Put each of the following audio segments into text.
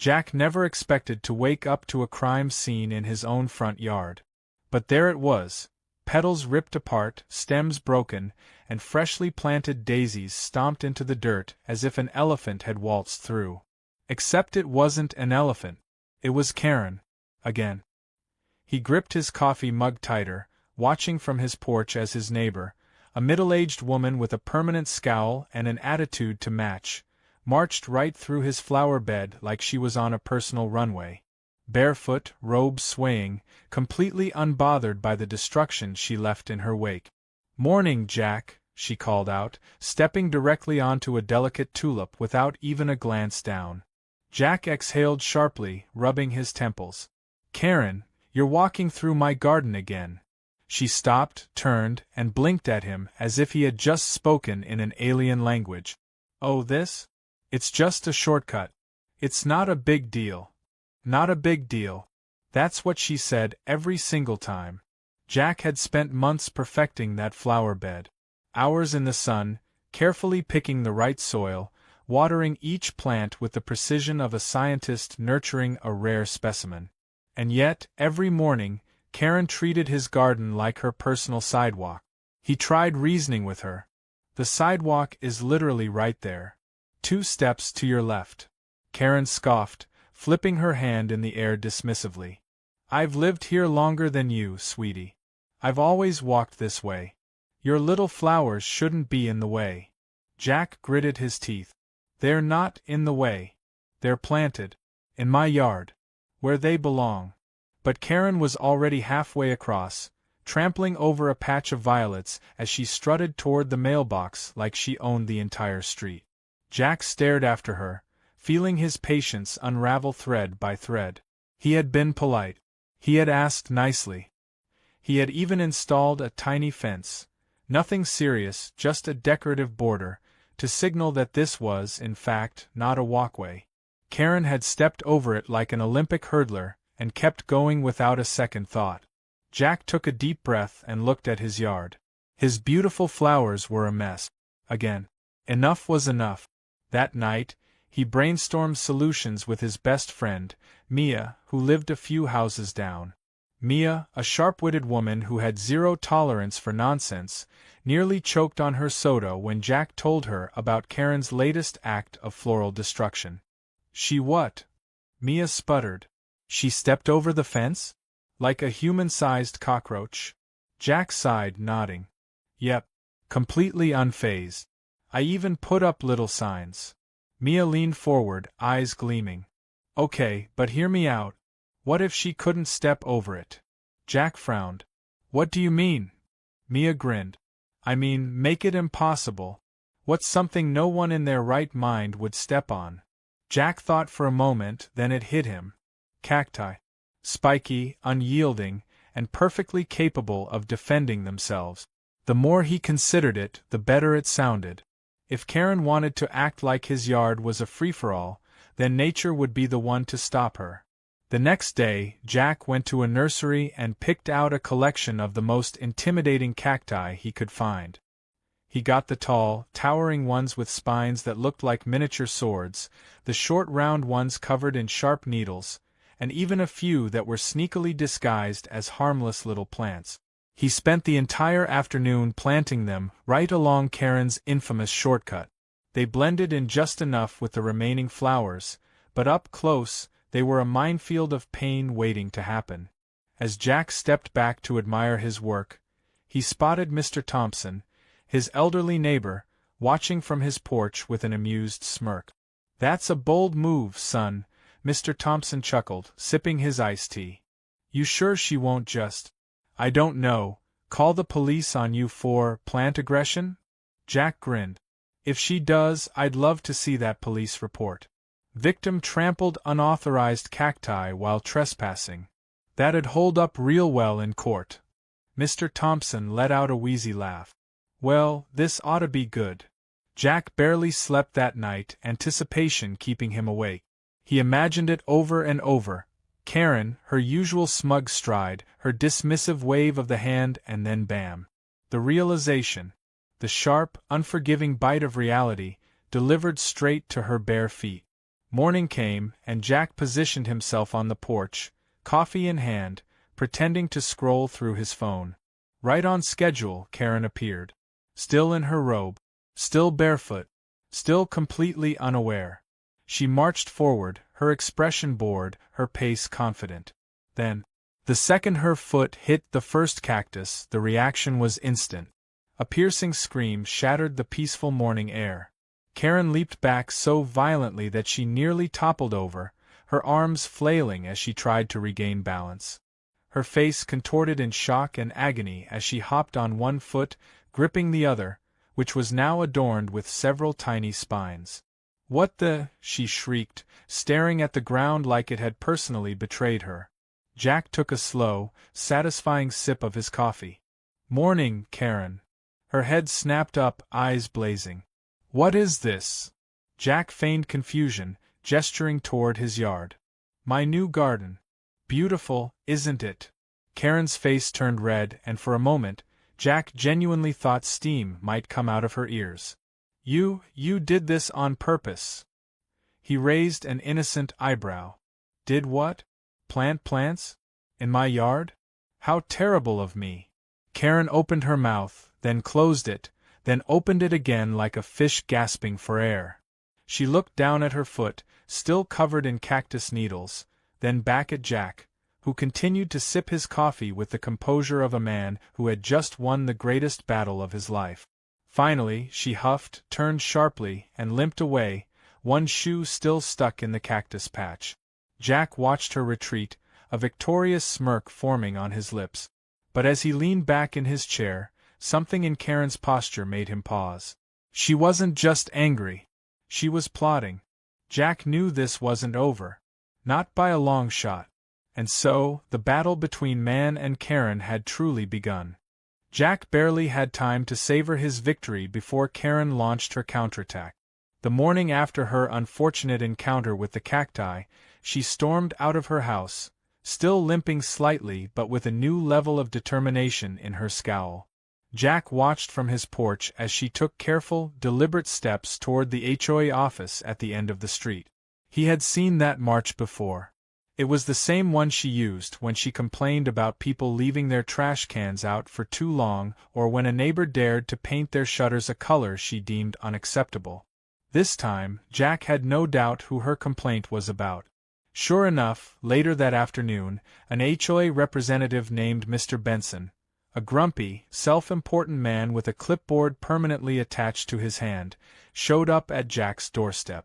Jack never expected to wake up to a crime scene in his own front yard. But there it was, petals ripped apart, stems broken, and freshly planted daisies stomped into the dirt as if an elephant had waltzed through. Except it wasn't an elephant. It was Karen. Again. He gripped his coffee mug tighter, watching from his porch as his neighbor, a middle-aged woman with a permanent scowl and an attitude to match, marched right through his flower bed like she was on a personal runway. Barefoot, robes swaying, completely unbothered by the destruction she left in her wake. "Morning, Jack," she called out, stepping directly onto a delicate tulip without even a glance down. Jack exhaled sharply, rubbing his temples. "Karen, you're walking through my garden again." She stopped, turned, and blinked at him as if he had just spoken in an alien language. "Oh, this? It's just a shortcut. It's not a big deal." Not a big deal. That's what she said every single time. Jack had spent months perfecting that flower bed. Hours in the sun, carefully picking the right soil, watering each plant with the precision of a scientist nurturing a rare specimen. And yet, every morning, Karen treated his garden like her personal sidewalk. He tried reasoning with her. "The sidewalk is literally right there. 2 steps to your left." Karen scoffed, flipping her hand in the air dismissively. "I've lived here longer than you, sweetie. I've always walked this way. Your little flowers shouldn't be in the way." Jack gritted his teeth. "They're not in the way. They're planted. In my yard. Where they belong." But Karen was already halfway across, trampling over a patch of violets as she strutted toward the mailbox like she owned the entire street. Jack stared after her, feeling his patience unravel thread by thread. He had been polite. He had asked nicely. He had even installed a tiny fence, nothing serious, just a decorative border, to signal that this was, in fact, not a walkway. Karen had stepped over it like an Olympic hurdler, and kept going without a second thought. Jack took a deep breath and looked at his yard. His beautiful flowers were a mess. Again. Enough was enough. That night, he brainstormed solutions with his best friend, Mia, who lived a few houses down. Mia, a sharp-witted woman who had zero tolerance for nonsense, nearly choked on her soda when Jack told her about Karen's latest act of floral destruction. "She what?" Mia sputtered. "She stepped over the fence? Like a human-sized cockroach?" Jack sighed, nodding. "Yep. Completely unfazed. I even put up little signs." Mia leaned forward, eyes gleaming. "Okay, but hear me out. What if she couldn't step over it?" Jack frowned. "What do you mean?" Mia grinned. "I mean, make it impossible. What's something no one in their right mind would step on?" Jack thought for a moment, then it hit him. Cacti. Spiky, unyielding, and perfectly capable of defending themselves. The more he considered it, the better it sounded. If Karen wanted to act like his yard was a free-for-all, then nature would be the one to stop her. The next day, Jack went to a nursery and picked out a collection of the most intimidating cacti he could find. He got the tall, towering ones with spines that looked like miniature swords, the short round ones covered in sharp needles, and even a few that were sneakily disguised as harmless little plants. He spent the entire afternoon planting them right along Karen's infamous shortcut. They blended in just enough with the remaining flowers, but up close, they were a minefield of pain waiting to happen. As Jack stepped back to admire his work, he spotted Mr. Thompson, his elderly neighbor, watching from his porch with an amused smirk. "That's a bold move, son," Mr. Thompson chuckled, sipping his iced tea. "You sure she won't just, I don't know, call the police on you for plant aggression?" Jack grinned. "If she does, I'd love to see that police report. Victim trampled unauthorized cacti while trespassing. That'd hold up real well in court." Mr. Thompson let out a wheezy laugh. "Well, this ought to be good." Jack barely slept that night, anticipation keeping him awake. He imagined it over and over. Karen, her usual smug stride, her dismissive wave of the hand, and then bam. The realization. The sharp, unforgiving bite of reality, delivered straight to her bare feet. Morning came, and Jack positioned himself on the porch, coffee in hand, pretending to scroll through his phone. Right on schedule, Karen appeared. Still in her robe. Still barefoot. Still completely unaware. She marched forward, her expression bored, her pace confident. Then, the second her foot hit the first cactus, the reaction was instant. A piercing scream shattered the peaceful morning air. Karen leaped back so violently that she nearly toppled over, her arms flailing as she tried to regain balance. Her face contorted in shock and agony as she hopped on one foot, gripping the other, which was now adorned with several tiny spines. "What the?" she shrieked, staring at the ground like it had personally betrayed her. Jack took a slow, satisfying sip of his coffee. "Morning, Karen." Her head snapped up, eyes blazing. "What is this?" Jack feigned confusion, gesturing toward his yard. "My new garden. Beautiful, isn't it?" Karen's face turned red, and for a moment, Jack genuinely thought steam might come out of her ears. You did this on purpose." He raised an innocent eyebrow. "Did what? Plant plants? In my yard? How terrible of me." Karen opened her mouth, then closed it, then opened it again like a fish gasping for air. She looked down at her foot, still covered in cactus needles, then back at Jack, who continued to sip his coffee with the composure of a man who had just won the greatest battle of his life. Finally, she huffed, turned sharply, and limped away, one shoe still stuck in the cactus patch. Jack watched her retreat, a victorious smirk forming on his lips. But as he leaned back in his chair, something in Karen's posture made him pause. She wasn't just angry. She was plotting. Jack knew this wasn't over. Not by a long shot. And so, the battle between man and Karen had truly begun. Jack barely had time to savor his victory before Karen launched her counterattack. The morning after her unfortunate encounter with the cacti, she stormed out of her house, still limping slightly but with a new level of determination in her scowl. Jack watched from his porch as she took careful, deliberate steps toward the HOA office at the end of the street. He had seen that march before. It was the same one she used when she complained about people leaving their trash cans out for too long or when a neighbor dared to paint their shutters a color she deemed unacceptable. This time, Jack had no doubt who her complaint was about. Sure enough, later that afternoon, an HOA representative named Mr. Benson, a grumpy, self-important man with a clipboard permanently attached to his hand, showed up at Jack's doorstep.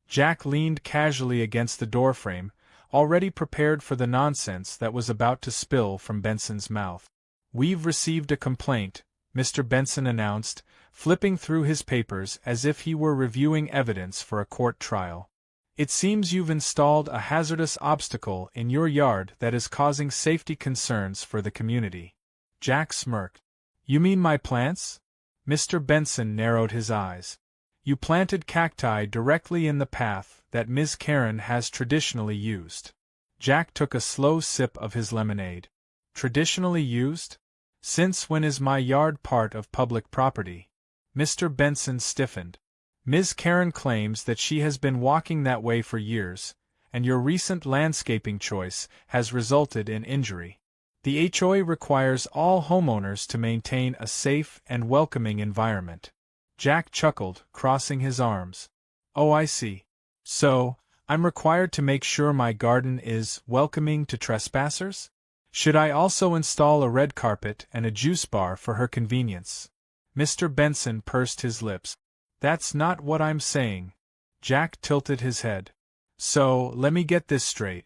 Jack leaned casually against the doorframe, already prepared for the nonsense that was about to spill from Benson's mouth. "We've received a complaint," Mr. Benson announced, flipping through his papers as if he were reviewing evidence for a court trial. "It seems you've installed a hazardous obstacle in your yard that is causing safety concerns for the community." Jack smirked. "You mean my plants?" Mr. Benson narrowed his eyes. "You planted cacti directly in the path that Ms. Karen has traditionally used." Jack took a slow sip of his lemonade. "Traditionally used? Since when is my yard part of public property?" Mr. Benson stiffened. "Ms. Karen claims that she has been walking that way for years, and your recent landscaping choice has resulted in injury. The HOA requires all homeowners to maintain a safe and welcoming environment." Jack chuckled, crossing his arms. "Oh, I see. So, I'm required to make sure my garden is welcoming to trespassers? Should I also install a red carpet and a juice bar for her convenience?" Mr. Benson pursed his lips. "That's not what I'm saying." Jack tilted his head. "So, let me get this straight.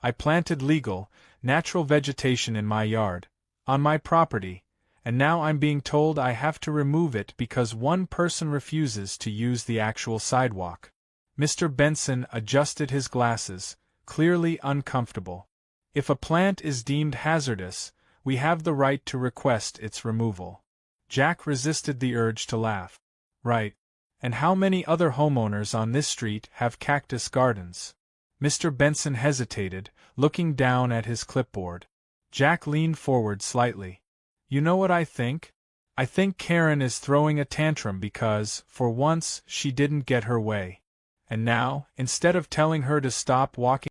I planted legal, natural vegetation in my yard, on my property, and now I'm being told I have to remove it because one person refuses to use the actual sidewalk." Mr. Benson adjusted his glasses, clearly uncomfortable. "If a plant is deemed hazardous, we have the right to request its removal." Jack resisted the urge to laugh. "Right. And how many other homeowners on this street have cactus gardens?" Mr. Benson hesitated, looking down at his clipboard. Jack leaned forward slightly. "You know what I think? I think Karen is throwing a tantrum because, for once, she didn't get her way. and now, instead of telling her to stop walking